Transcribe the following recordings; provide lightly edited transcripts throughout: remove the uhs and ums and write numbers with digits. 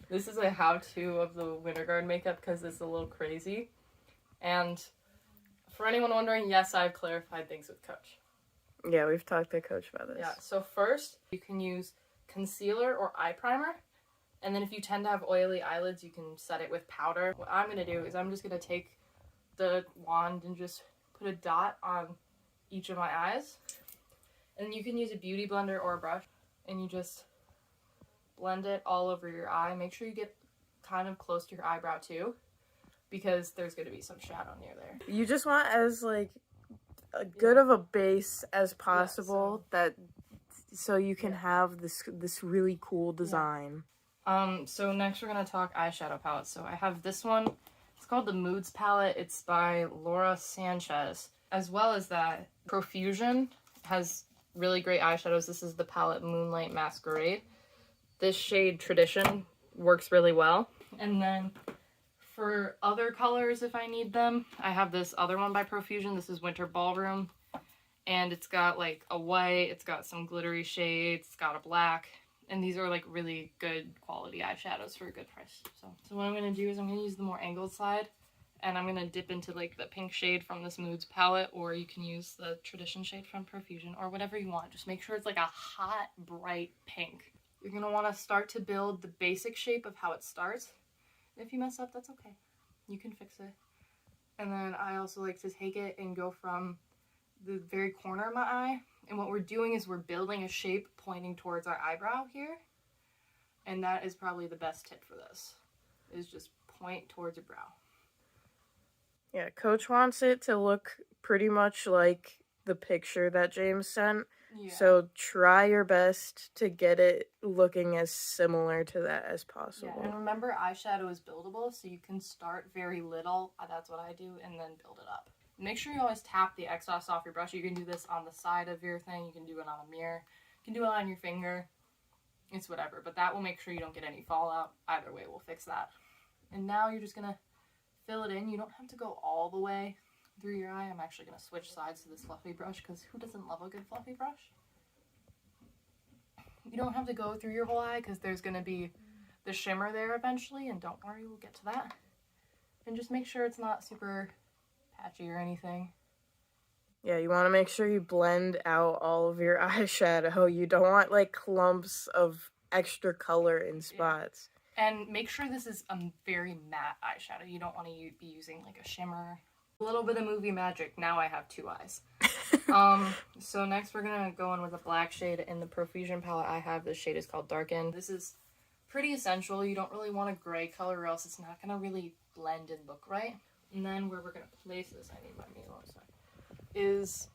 This is a how-to of the Winter Guard makeup because it's a little crazy. And for anyone wondering, yes, I've clarified things with Coach. Yeah, we've talked to Coach about this. Yeah, so first, you can use concealer or eye primer. And then if you tend to have oily eyelids, you can set it with powder. What I'm going to do is I'm just going to take the wand and just put a dot on each of my eyes. And you can use a beauty blender or a brush. And you just blend it all over your eye. Make sure you get kind of close to your eyebrow too, because there's going to be some shadow near there. You just want as like a good of a base as possible, so you can have this really cool design. So next we're going to talk eyeshadow palettes. So I have this one. It's called the Moods palette. It's by Laura Sanchez. As well as that, Profusion has really great eyeshadows. This is the palette Moonlight Masquerade. This shade Tradition works really well. And then for other colors, if I need them, I have this other one by Profusion. This is Winter Ballroom. And it's got like a white, it's got some glittery shades, it's got a black. And these are like really good quality eyeshadows for a good price. So what I'm going to do is I'm going to use the more angled side. And I'm going to dip into like the pink shade from this Moods palette, or you can use the Tradition shade from Profusion, or whatever you want. Just make sure it's like a hot, bright pink. You're going to want to start to build the basic shape of how it starts. If you mess up, that's okay. You can fix it. And then I also like to take it and go from the very corner of my eye. And what we're doing is we're building a shape pointing towards our eyebrow here. And that is probably the best tip for this, is just point towards your brow. Yeah, Coach wants it to look pretty much like the picture that James sent. Yeah. So try your best to get it looking as similar to that as possible. Yeah, and remember, eyeshadow is buildable, so you can start very little, that's what I do, and then build it up. Make sure you always tap the excess off your brush. You can do this on the side of your thing, you can do it on a mirror, you can do it on your finger, it's whatever, but that will make sure you don't get any fallout. Either way, we'll fix that. And now you're just going to fill it in. You don't have to go all the way through your eye. I'm actually going to switch sides to this fluffy brush, because who doesn't love a good fluffy brush? You don't have to go through your whole eye, because there's going to be the shimmer there eventually, and don't worry, we'll get to that. And just make sure it's not super patchy or anything. Yeah, you want to make sure you blend out all of your eyeshadow. You don't want like clumps of extra color in spots. Yeah. And make sure this is a very matte eyeshadow. You don't want to be using like a shimmer. A little bit of movie magic. Now I have two eyes. So next we're going to go in with a black shade. In the Profusion palette I have, this shade is called Darken. This is pretty essential. You don't really want a gray color, or else it's not going to really blend and look right. And then where we're going to place this, I need my mirror, sorry, is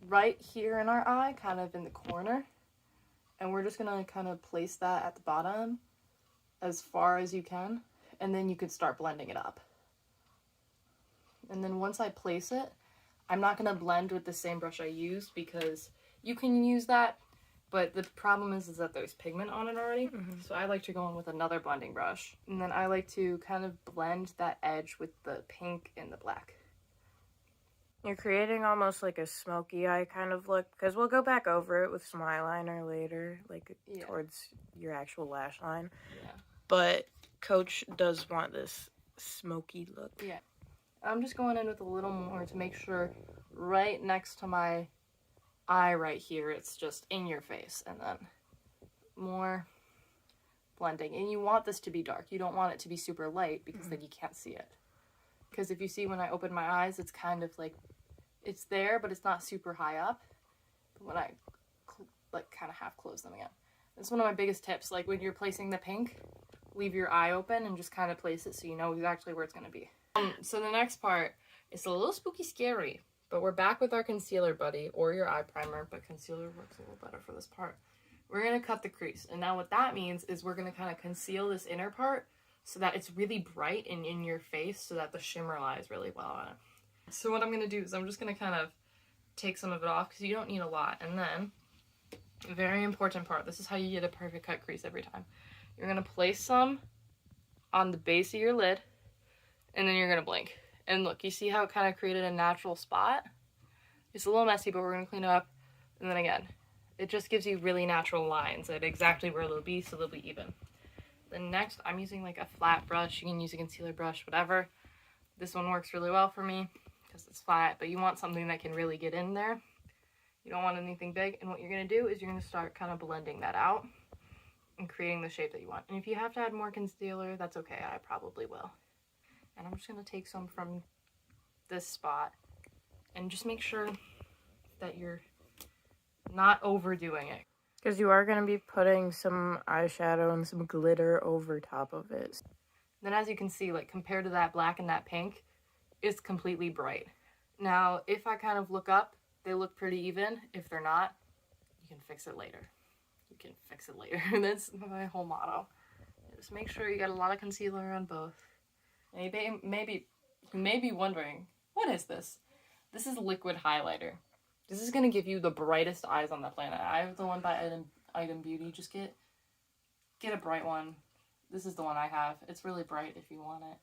right here in our eye, kind of in the corner. And we're just going to kind of place that at the bottom as far as you can, and then you can start blending it up. And then once I place it, I'm not going to blend with the same brush I used, because you can use that, but the problem is that there's pigment on it already. So I like to go in with another blending brush, and then I like to kind of blend that edge with the pink and the black. You're creating almost like a smoky eye kind of look, because we'll go back over it with some eyeliner later, like towards your actual lash line. Yeah. But Coach does want this smoky look. Yeah. I'm just going in with a little more to make sure right next to my eye right here, it's just in your face, and then more blending. And you want this to be dark. You don't want it to be super light, because then you can't see it. Because if you see when I open my eyes, it's kind of like, it's there, but it's not super high up. But when I like kind of half close them again. That's one of my biggest tips. Like when you're placing the pink, leave your eye open and just kind of place it so you know exactly where it's going to be. So the next part is a little spooky scary, but we're back with our concealer buddy, or your eye primer, but concealer works a little better for this part. We're going to cut the crease. And now what that means is we're going to kind of conceal this inner part so that it's really bright and in your face, so that the shimmer lies really well on it. So what I'm going to do is I'm just going to kind of take some of it off, because you don't need a lot. And then, a very important part, this is how you get a perfect cut crease every time. You're going to place some on the base of your lid, and then you're going to blink. And look, you see how it kind of created a natural spot? It's a little messy, but we're going to clean it up. And then again, it just gives you really natural lines at exactly where they'll be, so they'll be even. Then next, I'm using like a flat brush. You can use a concealer brush, whatever. This one works really well for me because it's flat, but you want something that can really get in there. You don't want anything big. And what you're going to do is you're going to start kind of blending that out and creating the shape that you want. And if you have to add more concealer, that's okay. I probably will. And I'm just going to take some from this spot and just make sure that you're not overdoing it. Because you are going to be putting some eyeshadow and some glitter over top of it. Then as you can see, like compared to that black and that pink, it's completely bright. Now, if I kind of look up, they look pretty even. If they're not, you can fix it later. You can fix it later. That's my whole motto. Just make sure you got a lot of concealer on both. Maybe you may be wondering, what is this? This is liquid highlighter. This is going to give you the brightest eyes on the planet. I have the one by Item Beauty. Just get a bright one. This is the one I have. It's really bright if you want it.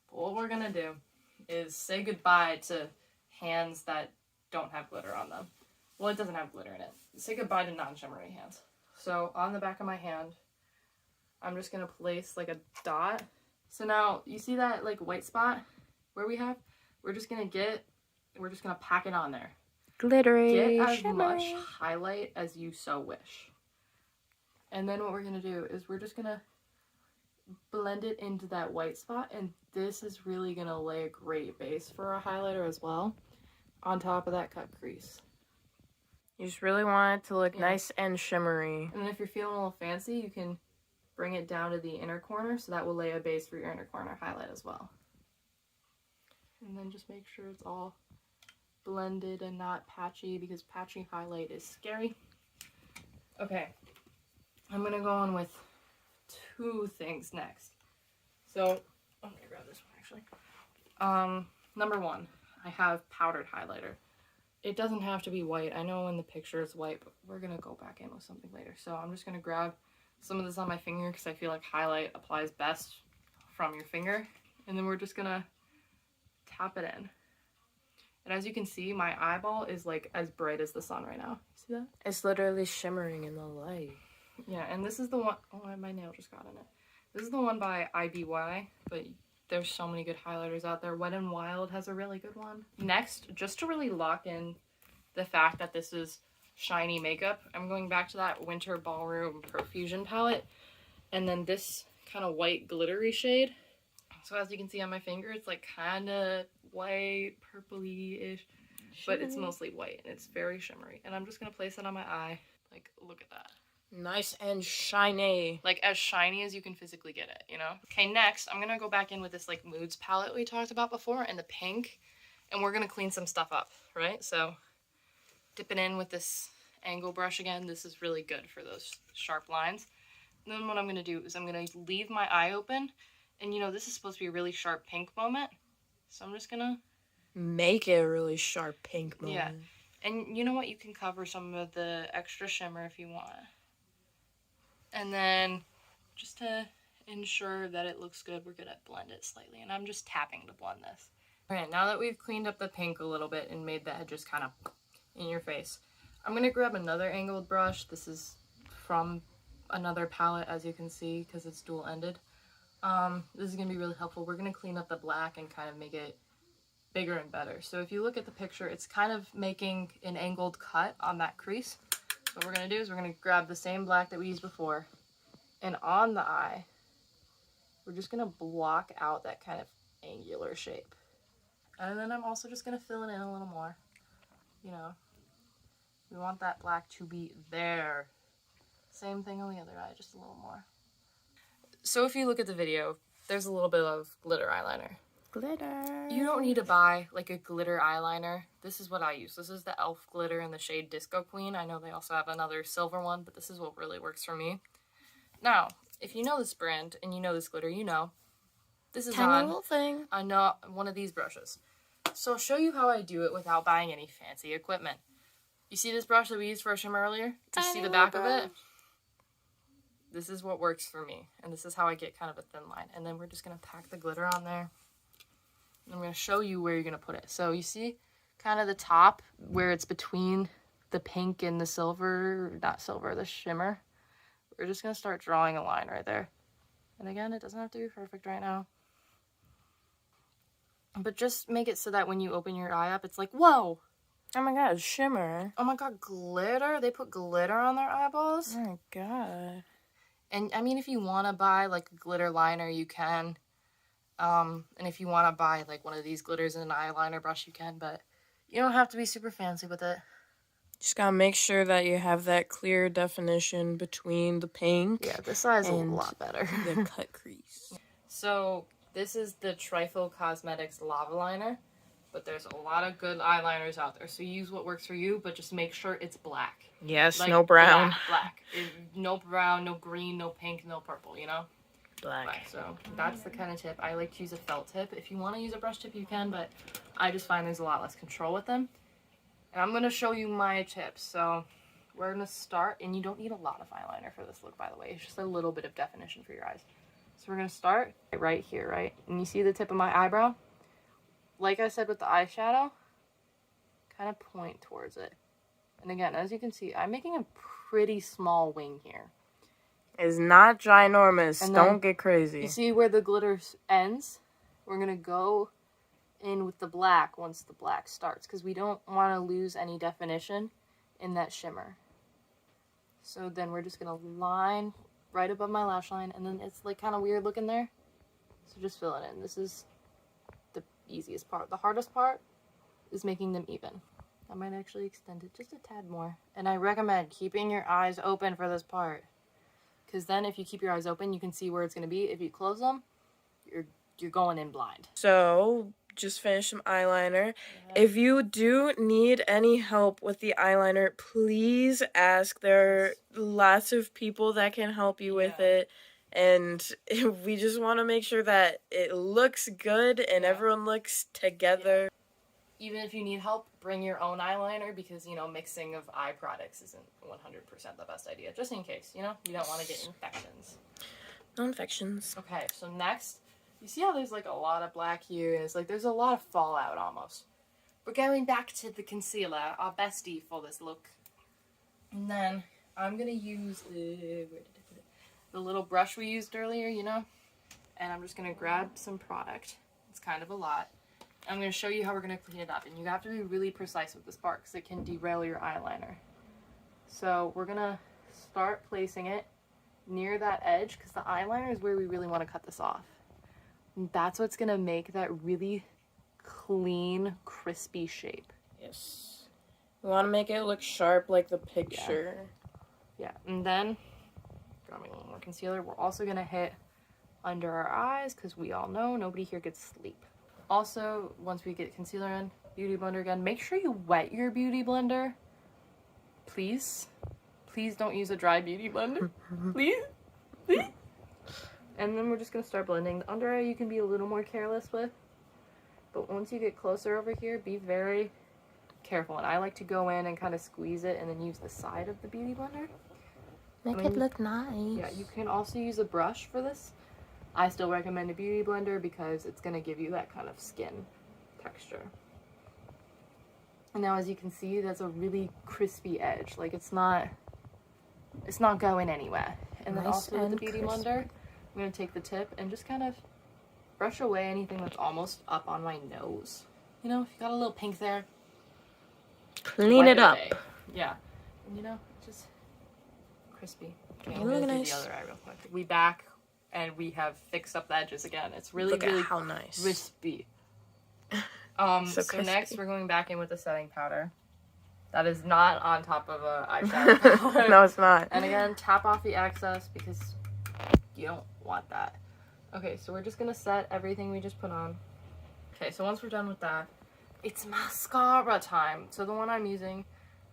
But what we're going to do is say goodbye to hands that don't have glitter on them. Well, it doesn't have glitter in it. Say goodbye to non-shimmery hands. So on the back of my hand, I'm just going to place like a dot. So now, you see that like white spot where we have? We're just going to pack it on there. Glittery, Get as shimmery. much highlight as you so wish. And then what we're going to do is we're just going to blend it into that white spot, and this is really going to lay a great base for our highlighter as well on top of that cut crease. You just really want it to look nice and shimmery. And then if you're feeling a little fancy, you can bring it down to the inner corner, so that will lay a base for your inner corner highlight as well. And then just make sure it's all blended and not patchy, because patchy highlight is scary. Okay, I'm gonna go on with two things next. So I'm gonna grab this one actually. Number one, I have powdered highlighter. It doesn't have to be white. I know in the picture it's white, but we're gonna go back in with something later. So I'm just gonna grab some of this on my finger because I feel like highlight applies best from your finger, and then we're just gonna tap it in. And as you can see, my eyeball is like as bright as the sun right now. See that? It's literally shimmering in the light. Yeah, and this is the one, oh, my nail just got in it. This is the one by IBY, but there's so many good highlighters out there. Wet n Wild has a really good one. Next, just to really lock in the fact that this is shiny makeup, I'm going back to that Winter Ballroom Profusion palette, and then this kind of white glittery shade. So as you can see on my finger, it's like kind of white, purpley-ish, but it's mostly white, and it's very shimmery. And I'm just going to place it on my eye. Like, look at that. Nice and shiny. Like, as shiny as you can physically get it, you know? Okay, next, I'm going to go back in with this, like, Moods palette we talked about before, and the pink, and we're going to clean some stuff up, right? So, dip it in with this angle brush again. This is really good for those sharp lines. And then what I'm going to do is I'm going to leave my eye open, and, you know, this is supposed to be a really sharp pink moment, so I'm just going to make it a really sharp pink moment. Yeah. And you know what? You can cover some of the extra shimmer if you want. And then, just to ensure that it looks good, we're going to blend it slightly. And I'm just tapping to blend this. Okay, now that we've cleaned up the pink a little bit and made that just kind of in your face, I'm going to grab another angled brush. This is from another palette, as you can see, because it's dual-ended. This is going to be really helpful. We're going to clean up the black and kind of make it bigger and better. So if you look at the picture, it's kind of making an angled cut on that crease. So what we're going to do is we're going to grab the same black that we used before, and on the eye, we're just going to block out that kind of angular shape. And then I'm also just going to fill it in a little more. You know, we want that black to be there. Same thing on the other eye, just a little more. So if you look at the video, there's a little bit of glitter eyeliner. Glitter. You don't need to buy like a glitter eyeliner. This is what I use. This is the e.l.f. glitter in the shade Disco Queen. I know they also have another silver one, but this is what really works for me. Now, if you know this brand and you know this glitter, you know this is Tiny on little thing. one of these brushes. So I'll show you how I do it without buying any fancy equipment. You see this brush that we used for our shimmer earlier? You see the back of it? This is what works for me, and this is how I get kind of a thin line. And then we're just going to pack the glitter on there. And I'm going to show you where you're going to put it. So you see kind of the top where it's between the pink and the silver, not silver, the shimmer. We're just going to start drawing a line right there. And again, it doesn't have to be perfect right now. But just make it so that when you open your eye up, it's like, whoa! Oh my god, shimmer. Oh my god, glitter? They put glitter on their eyeballs? Oh my god. And I mean, if you want to buy like a glitter liner, you can. And if you want to buy like one of these glitters in an eyeliner brush, you can. But you don't have to be super fancy with it. Just gotta make sure that you have that clear definition between the pink. Yeah, this size is a and lot better. the cut crease. So this is the Trifle Cosmetics Lava Liner. But there's a lot of good eyeliners out there. So use what works for you, but just make sure it's black. Yes, Like, no brown. Black. No brown, no green, no pink, no purple, you know? Black. So that's the kind of tip. I like to use a felt tip. If you want to use a brush tip, you can, but I just find there's a lot less control with them. And I'm going to show you my tips. So we're going to start, and you don't need a lot of eyeliner for this look, by the way. It's just a little bit of definition for your eyes. So we're going to start right here, right? And you see the tip of my eyebrow? Like I said with the eyeshadow, kind of point towards it. And again, as you can see, I'm making a pretty small wing here. It's not ginormous. And Don't then get crazy. You see where the glitter ends? We're going to go in with the black once the black starts, because we don't want to lose any definition in that shimmer. So then we're just going to line right above my lash line, and then it's like kind of weird looking there. So just fill it in. This is the easiest part. The hardest part is making them even. I might actually extend it just a tad more. And I recommend keeping your eyes open for this part, because then if you keep your eyes open, you can see where it's going to be. If you close them, you're going in blind. So, just finished some eyeliner. Yeah. If you do need any help with the eyeliner, please ask. There are lots of people that can help you with it. And we just want to make sure that it looks good and everyone looks together. Even if you need help, bring your own eyeliner, because, you know, mixing of eye products isn't 100% the best idea. Just in case, you know, you don't want to get infections. No infections. Okay, so next, you see how there's like a lot of black here, and it's like there's a lot of fallout almost. We're going back to the concealer, our bestie for this look. And then I'm going to use the little brush we used earlier, you know, and I'm just going to grab some product. It's kind of a lot. I'm going to show you how we're going to clean it up, and you have to be really precise with this part because it can derail your eyeliner. So we're going to start placing it near that edge, because the eyeliner is where we really want to cut this off. And that's what's going to make that really clean, crispy shape. Yes. We want to make it look sharp like the picture. Yeah, and then, grabbing a little more concealer, we're also going to hit under our eyes, because we all know nobody here gets sleep. Also, once we get concealer in, Beauty Blender again, make sure you wet your Beauty Blender. Please. Please don't use a dry Beauty Blender. Please. Please. And then we're just going to start blending. The under eye you can be a little more careless with. But once you get closer over here, be very careful. And I like to go in and kind of squeeze it and then use the side of the Beauty Blender. Make it look nice. Yeah, you can also use a brush for this. I still recommend a Beauty Blender because it's going to give you that kind of skin texture. And now as you can see, that's a really crispy edge. Like it's not going anywhere. And then also with the Beauty Blender, I'm going to take the tip and just kind of brush away anything that's almost up on my nose. You know, if you got a little pink there, clean it up. Yeah. And you know, just crispy. Okay, I'm I'm going to do nice. the other eye real quick. We back. And we have fixed up the edges again. It's really, Look really at how nice. crispy. So crispy. Next we're going back in with the setting powder. That is not on top of a eyeshadow powder. No, it's not. And again, tap off the excess because you don't want that. Okay, so we're just going to set everything we just put on. Okay, so once we're done with that, it's mascara time. So the one I'm using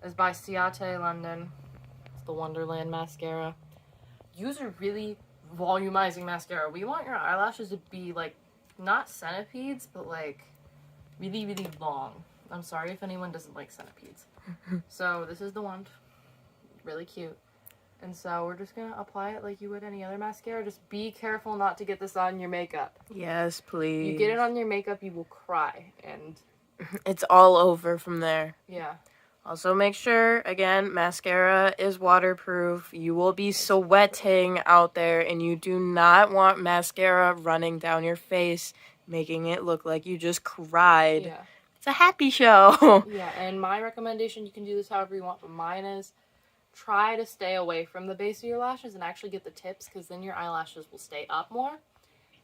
is by Ciate London. It's the Wonderland mascara. Use a really volumizing mascara. We want your eyelashes to be like not centipedes, but like really, really long. I'm sorry if anyone doesn't like centipedes. So this is the one. Really cute. And so we're just gonna apply it like you would any other mascara. Just be careful not to get this on your makeup. Yes, please. You get it on your makeup, you will cry. And it's all over from there. yeah. Also, make sure, again, mascara is waterproof. You will be sweating out there, and you do not want mascara running down your face, making it look like you just cried. Yeah. It's a happy show. Yeah, and my recommendation, you can do this however you want, but mine is try to stay away from the base of your lashes and actually get the tips, because then your eyelashes will stay up more.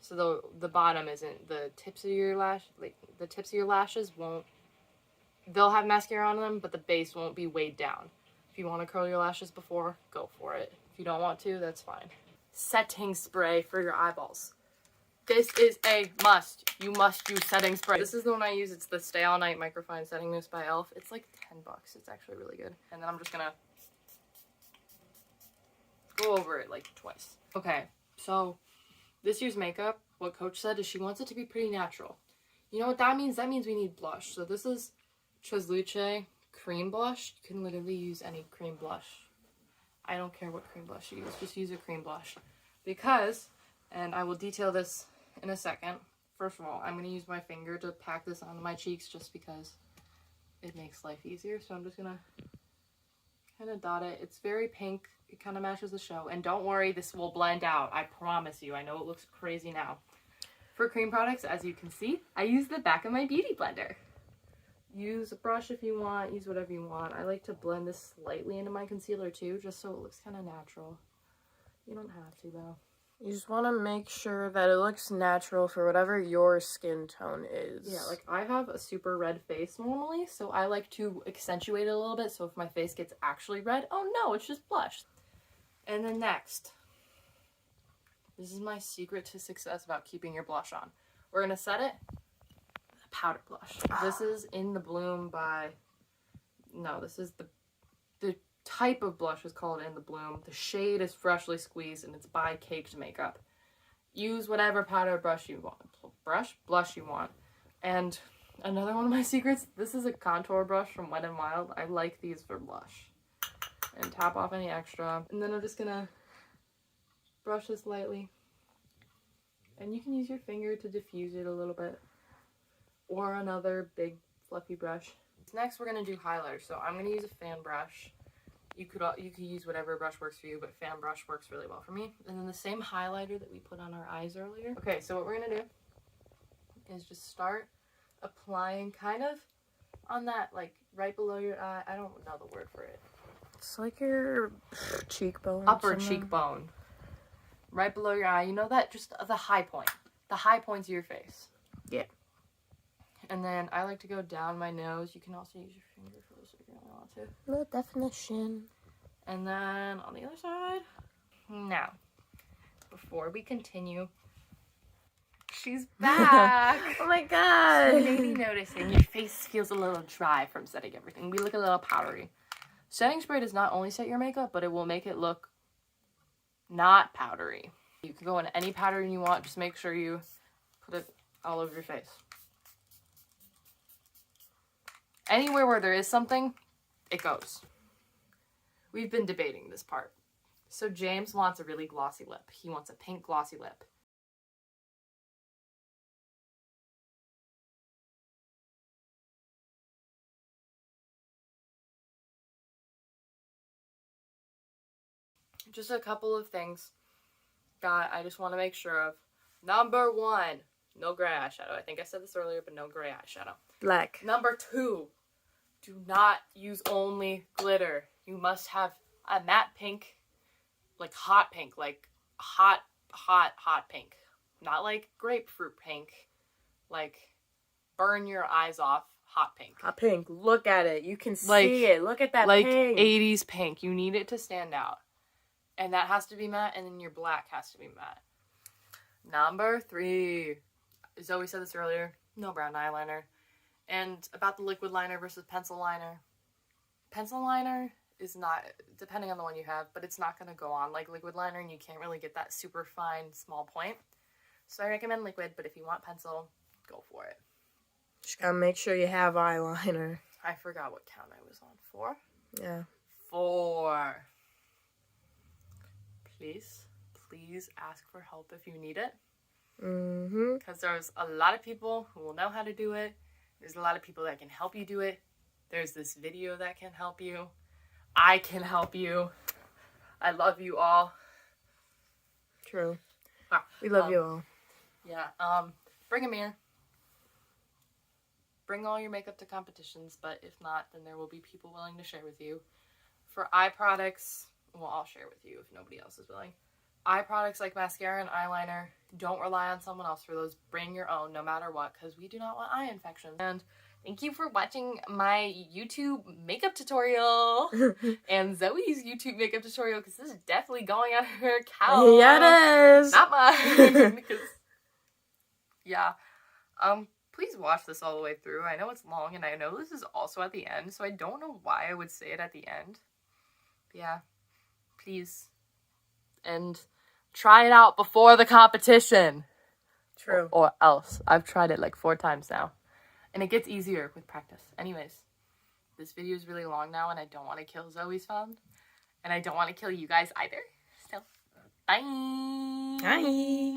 So the bottom isn't, the tips of your the tips of your lashes won't, they'll have mascara on them, but the base won't be weighed down. If you want to curl your lashes before, go for it. If you don't want to, that's fine. Setting spray for your eyeballs. This is a must. You must use setting spray. This is the one I use. It's the Stay All Night Microfine Setting Mousse by e.l.f. It's like $10. It's actually really good. And then I'm just gonna go over it like twice. Okay, so this year's makeup, what Coach said is she wants it to be pretty natural. You know what that means? That means we need blush. So this is Treslúce cream blush. You can literally use any cream blush. I don't care what cream blush you use. Just use a cream blush. Because, and I will detail this in a second. First of all, I'm going to use my finger to pack this onto my cheeks just because it makes life easier. So I'm just going to kind of dot it. It's very pink. It kind of matches the show. And don't worry, this will blend out. I promise you. I know it looks crazy now. For cream products, as you can see, I use the back of my beauty blender. Use a brush if you want. Use whatever you want. I like to blend this slightly into my concealer too, just so it looks kind of natural. You don't have to, though. You just want to make sure that it looks natural for whatever your skin tone is. Yeah, like I have a super red face normally, so I like to accentuate it a little bit, so if my face gets actually red, oh no, it's just blush. And then next, this is my secret to success about keeping your blush on. We're going to set it with a powder blush. This is In the Bloom by, no, this is the type of blush is called In the Bloom. The shade is Freshly Squeezed, and it's by Caked Makeup. Use whatever powder blush you want. Blush you want. And another one of my secrets, this is a contour brush from Wet n Wild. I like these for blush. And tap off any extra. And then I'm just gonna brush this lightly. And you can use your finger to diffuse it a little bit. Or another big fluffy brush. Next we're gonna do highlighter. So I'm gonna use a fan brush. You could use whatever brush works for you, but fan brush works really well for me. And then the same highlighter that we put on our eyes earlier. Okay, so what we're gonna do is just start applying kind of on that, like right below your eye. I don't know the word for it. It's like your cheekbone. Upper cheekbone. Right below your eye. You know that? Just the high point. The high points of your face. Yeah. And then I like to go down my nose. You can also use your finger for this if you really want to. No definition. And then on the other side. Now, before we continue, she's back. Oh my god. Maybe noticing your face feels a little dry from setting everything. We look a little powdery. Setting spray does not only set your makeup, but it will make it look not powdery. You can go in any pattern you want. Just make sure you put it all over your face. Anywhere where there is something, it goes. We've been debating this part. So James wants a really glossy lip. He wants a pink glossy lip. Just a couple of things that I just want to make sure of. Number 1, no gray eyeshadow. I think I said this earlier, but no gray eyeshadow. Black. Number 2, do not use only glitter. You must have a matte pink, like hot pink, like hot pink. Not like grapefruit pink, like burn your eyes off hot pink. Hot pink. Look at it. You can Like- see it. Look at that Like pink. 80s pink. You need it to stand out. And that has to be matte, and then your black has to be matte. Number 3. Zoe said this earlier. No brown eyeliner. And about the liquid liner versus pencil liner. Pencil liner is not, depending on the one you have, but it's not going to go on like liquid liner, and you can't really get that super fine small point. So I recommend liquid, but if you want pencil, go for it. Just gotta make sure you have eyeliner. I forgot what count I was on. 4? Yeah. 4. Please ask for help if you need it. Because there's a lot of people who will know how to do it. There's a lot of people that can help you do it. There's this video that can help you. I can help you. I love you all. True. We love you all. Yeah. Bring them here. Bring all your makeup to competitions, but if not, then there will be people willing to share with you. For eye products, well, I'll share with you if nobody else is willing. Eye products like mascara and eyeliner, don't rely on someone else for those. Bring your own no matter what, because we do not want eye infections. And thank you for watching my YouTube makeup tutorial and Zoe's YouTube makeup tutorial, because this is definitely going on her account. Yeah, it is. Not mine. Because, yeah. Please watch this all the way through. I know it's long, and I know this is also at the end, so I don't know why I would say it at the end. But yeah, please. And try it out before the competition. True. Or else. I've tried it like 4 times now. And it gets easier with practice. Anyways, this video is really long now, and I don't want to kill Zoe's fun. And I don't want to kill you guys either. So, bye! Bye!